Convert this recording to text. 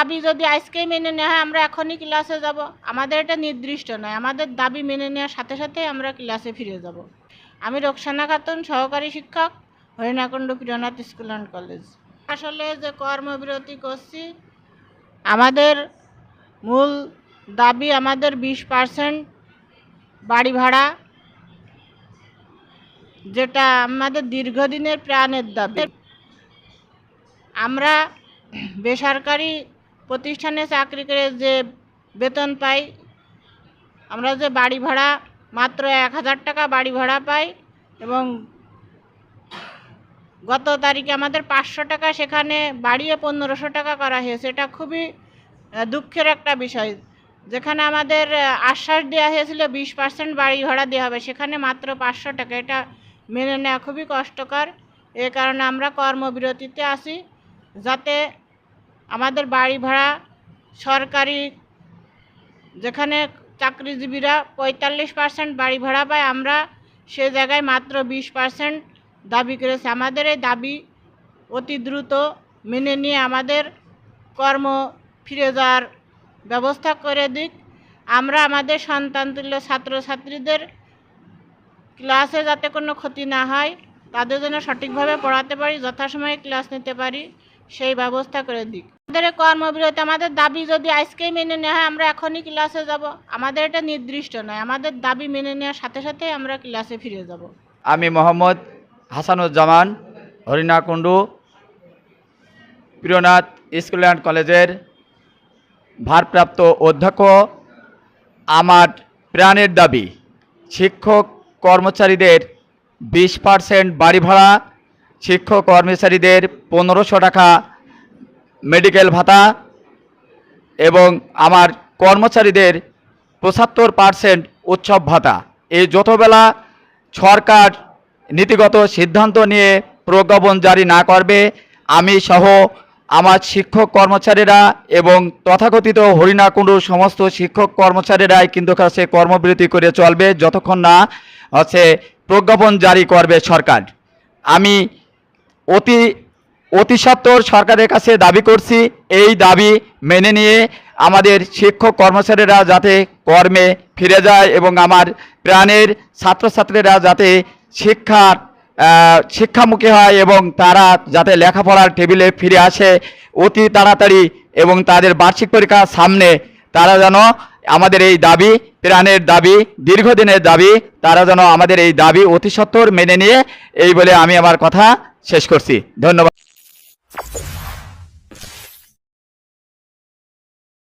দাবি যদি আজকেই মেনে নেওয়া হয় আমরা এখনই ক্লাসে যাব। আমাদের এটা নির্দিষ্ট নয়, আমাদের দাবি মেনে নেওয়ার সাথে সাথে আমরা ক্লাসে ফিরে যাব। আমি রোকসানা খাতুন, সহকারী শিক্ষক, Harinakunda Priyanath school and college. আসলে যে কর্মবিরতি করছি, আমাদের মূল দাবি আমাদের 20% বাড়ি ভাড়া, যেটা আমাদের দীর্ঘদিনের প্রাণের দাবি। আমরা বেসরকারি প্রতিষ্ঠানে চাকরি করে যে বেতন পাই, আমরা যে বাড়ি ভাড়া মাত্র 1000 টাকা বাড়ি ভাড়া পাই, এবং গত তারিখে আমাদের 500 টাকা সেখানে বাড়িয়ে 1500 টাকা করা হয়েছে। এটা খুবই দুঃখের একটা বিষয়। যেখানে আমাদের আশ্বাস দেওয়া হয়েছিল 20% বাড়ি ভাড়া দেওয়া হবে, সেখানে মাত্র 500 টাকা। এটা মেনে নেওয়া খুবই কষ্টকর। এ কারণে আমরা কর্মবিরতিতে আসি, যাতে আমাদের বাড়ি ভাড়া সরকারি, যেখানে চাকরিজীবীরা 45% বাড়ি ভাড়া পায়, আমরা সে জায়গায় মাত্র 20% দাবি করেছি। আমাদের এই দাবি অতি দ্রুত মেনে নিয়ে আমাদের কর্ম ফিরে যাওয়ার ব্যবস্থা করে দিক। আমরা আমাদের সন্তানতুল্য ছাত্রছাত্রীদের ক্লাসে যাতে কোনো ক্ষতি না হয়, তাদের জন্য সঠিকভাবে পড়াতে পারি, যথাসময়ে ক্লাস নিতে পারি, সেই ব্যবস্থা করে দিক। আমাদের কর্মবিরতি, আমাদের দাবি যদি আজকেই মেনে নেওয়া হয় আমরা এখনই ক্লাসে যাব। আমাদের এটা নির্দিষ্ট নয়, আমাদের দাবি মেনে নেওয়ার সাথে সাথে আমরা ক্লাসে ফিরে যাব। আমি মোহাম্মদ হাসানুজ্জামান, হরিণাকুণ্ড প্রিয়নাথ স্কুল অ্যান্ড কলেজের ভারপ্রাপ্ত অধ্যক্ষ। আমার প্রাণের দাবি শিক্ষক কর্মচারীদের 20% বাড়ি ভাড়া, শিক্ষক কর্মচারীদের 1500 টাকা মেডিকেল ভাতা, এবং আমার কর্মচারীদের 75% উৎসব ভাতা। এই যতবেলা সরকার নীতিগত সিদ্ধান্ত নিয়ে প্রজ্ঞাপন জারি না করবে, আমি সহ আমার শিক্ষক কর্মচারীরা এবং তথাকথিত হরিণাকুণ্ডুর সমস্ত শিক্ষক কর্মচারীরাই কিন্তু কাছে কর্মবিরতি করে চলবে, যতক্ষণ না প্রজ্ঞাপন জারি করবে সরকার। আমি অতি সত্বর সরকারের কাছে দাবি করছি, এই দাবি মেনে নিয়ে আমাদের শিক্ষক কর্মচারীরা যাতে কর্মে ফিরে যায় এবং আমার প্রাণের ছাত্রছাত্রীরা যাতে শিক্ষামুখী হয় এবং তারা যাতে লেখাপড়ার টেবিলে ফিরে আসে অতি তাড়াতাড়ি, এবং তাদের বার্ষিক পরীক্ষার সামনে তারা যেন আমাদের এই দাবি, প্রাণের দাবি, দীর্ঘদিনের দাবি, তারা যেন আমাদের এই দাবি অতি সত্বর মেনে নিয়ে, এই বলে আমি আমার কথা শেষ করছি। ধন্যবাদ।